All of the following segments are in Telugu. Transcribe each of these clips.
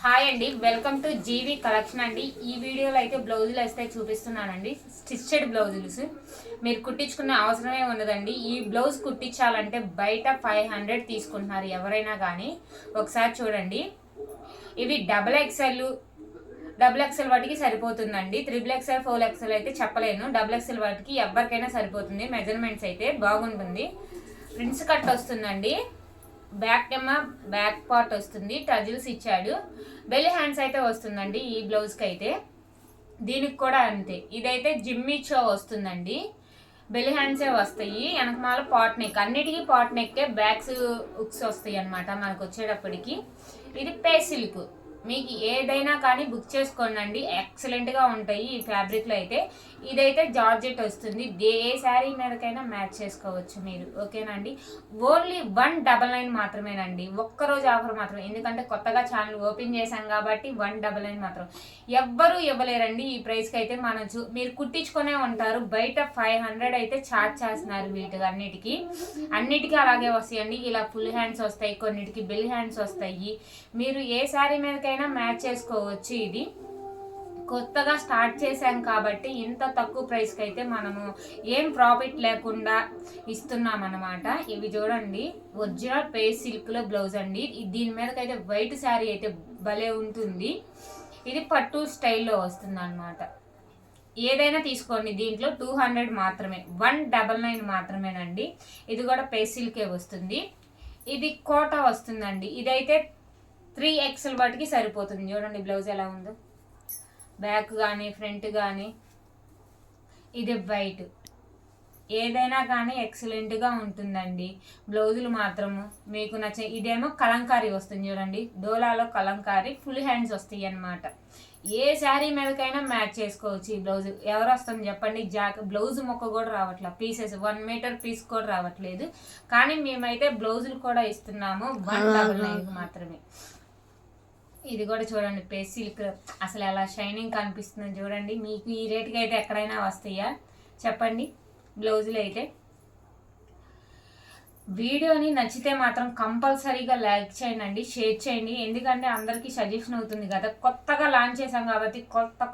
హాయ్ అండి, వెల్కమ్ టు జీవి కలెక్షన్ అండి. ఈ వీడియోలో అయితే బ్లౌజులు అయితే చూపిస్తున్నానండి. స్టిచ్డ్ బ్లౌజులు మీరు కుట్టించుకునే అవసరమే ఉండదండి. ఈ బ్లౌజ్ కుట్టించాలంటే బయట 500 తీసుకుంటున్నారు ఎవరైనా కానీ. ఒకసారి చూడండి, ఇవి డబుల్ ఎక్స్ఎల్ వాటికి సరిపోతుందండి. 3XL 4XL అయితే చెప్పలేను. డబుల్ ఎక్స్ఎల్ వాటికి ఎవరికైనా సరిపోతుంది. మెజర్మెంట్స్ అయితే బాగుంటుంది. ప్రిన్స్ కట్ వస్తుందండి. బ్యాక్ పార్ట్ వస్తుంది. టజిల్స్ ఇచ్చాడు. బెల్ హ్యాండ్స్ అయితే వస్తుందండి ఈ బ్లౌజ్కి అయితే. దీనికి కూడా అంతే. ఇదైతే జిమ్మీ చో వస్తుందండి. బెల్ హ్యాండ్సే వస్తాయి. వెనకమాల పాట్ నెక్, అన్నిటికీ పాట్ నెక్కే బ్యాక్స్ హుక్స్ వస్తాయి అనమాట మనకు వచ్చేటప్పటికి. ఇది పే సిల్క్. మీకు ఏదైనా కానీ బుక్ చేసుకోండి, ఎక్సలెంట్గా ఉంటాయి ఈ ఫ్యాబ్రిక్లో అయితే. ఇదైతే జార్జెట్ వస్తుంది. ఏ శారీ మీదకైనా మ్యాచ్ చేసుకోవచ్చు మీరు. ఓకేనా అండి. ఓన్లీ 199 మాత్రమేనండి. ఒక్కరోజు ఆఫర్ మాత్రమే, ఎందుకంటే కొత్తగా ఛానల్ ఓపెన్ చేశాం కాబట్టి 199 మాత్రం. ఎవ్వరూ ఇవ్వలేరండి ఈ ప్రైస్కి అయితే. మీరు కుట్టించుకునే ఉంటారు. బయట 500 అయితే ఛార్జ్ చేస్తున్నారు వీటికి అన్నిటికీ అలాగే వస్తాయండి. ఇలా ఫుల్ హ్యాండ్స్ వస్తాయి, కొన్నిటికి బెల్ హ్యాండ్స్ వస్తాయి. మీరు ఏ శారీ మీదకైనా మ్యాచ్ చేసుకోవచ్చు. ఇది కొత్తగా స్టార్ట్ చేశాం కాబట్టి ఇంత తక్కువ ప్రైస్కి అయితే మనము ఏం ప్రాఫిట్ లేకుండా ఇస్తున్నాం అన్నమాట. ఇవి చూడండి, ఒరిజినల్ పే సిల్క్లో బ్లౌజ్ అండి. దీని మీదకైతే వైట్ శారీ అయితే భలే ఉంటుంది. ఇది పట్టు స్టైల్లో వస్తుంది అన్నమాట. ఏదైనా తీసుకోండి, దీంట్లో 200 మాత్రమే, 199 మాత్రమేనండి. ఇది కూడా పే సిల్కే వస్తుంది. ఇది కోటా వస్తుందండి. ఇదైతే 3XL వాటికి సరిపోతుంది. చూడండి బ్లౌజ్ ఎలా ఉందో, బ్యాక్ కానీ ఫ్రంట్ కానీ. ఇది వైట్. ఏదైనా కానీ ఎక్సలెంట్గా ఉంటుందండి బ్లౌజులు మాత్రము మీకు నచ్చే. ఇదేమో కలంకారీ వస్తుంది చూడండి, డోలాలో కలంకారీ ఫుల్ హ్యాండ్స్ వస్తాయి అన్నమాట. ఏ శారీ మీదకైనా మ్యాచ్ చేసుకోవచ్చు ఈ బ్లౌజ్. ఎవరు వస్తుంది చెప్పండి. బ్లౌజ్ మొక్క కూడా రావట్లేదు, పీసెస్ 1 మీటర్ పీస్ కూడా రావట్లేదు. కానీ మేమైతే బ్లౌజులు కూడా ఇస్తున్నాము 199 మాత్రమే. ఇది కూడా చూడండి, పే సిల్క్. అసలు ఎలా షైనింగ్ కనిపిస్తుంది చూడండి. మీకు ఈ రేట్కి అయితే ఎక్కడైనా వస్తాయా చెప్పండి బ్లౌజులు అయితే. వీడియోని నచ్చితే మాత్రం కంపల్సరీగా లైక్ చేయండి, షేర్ చేయండి. ఎందుకంటే అందరికీ సజెషన్ అవుతుంది కదా. కొత్తగా లాంచ్ చేసాం కాబట్టి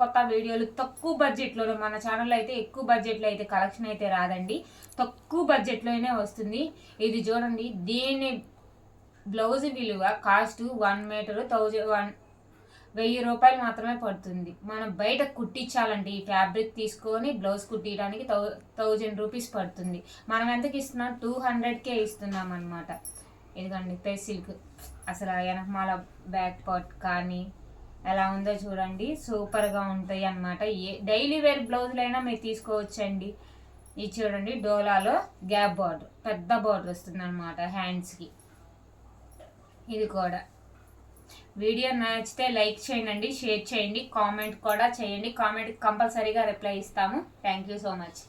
కొత్త వీడియోలు తక్కువ బడ్జెట్లో. మన ఛానల్లో అయితే ఎక్కువ బడ్జెట్లో అయితే కలెక్షన్ అయితే రాదండి, తక్కువ బడ్జెట్లోనే వస్తుంది. ఇది చూడండి, దీని బ్లౌజ్ విలువ కాస్ట్ 1 మీటర్ 1000 రూపాయలు మాత్రమే పడుతుంది. మనం బయట కుట్టించాలంటే ఈ ఫ్యాబ్రిక్ తీసుకొని బ్లౌజ్ కుట్టించడానికి 1000 రూపీస్ పడుతుంది. మనం ఎంతకి ఇస్తున్నాం, 200కే ఇస్తున్నాం అనమాట. ఎందుకండి పే సిల్క్. అసలు వెనకమాల బ్యాక్ పార్ట్ కానీ ఎలా ఉందో చూడండి, సూపర్గా ఉంటాయి అన్నమాట. డైలీ వేర్ బ్లౌజులైనా మీరు తీసుకోవచ్చండి. ఇది చూడండి, డోలాలో గ్యాప్ బార్డర్, పెద్ద బార్డర్ వస్తుంది అనమాట హ్యాండ్స్కి. ఇది కూడా. వీడియో నచ్చితే లైక్ చేయండి, షేర్ చేయండి, కామెంట్ కూడా చేయండి. కామెంట్ కంపల్సరీగా రిప్లై ఇస్తాము. Thank you so much.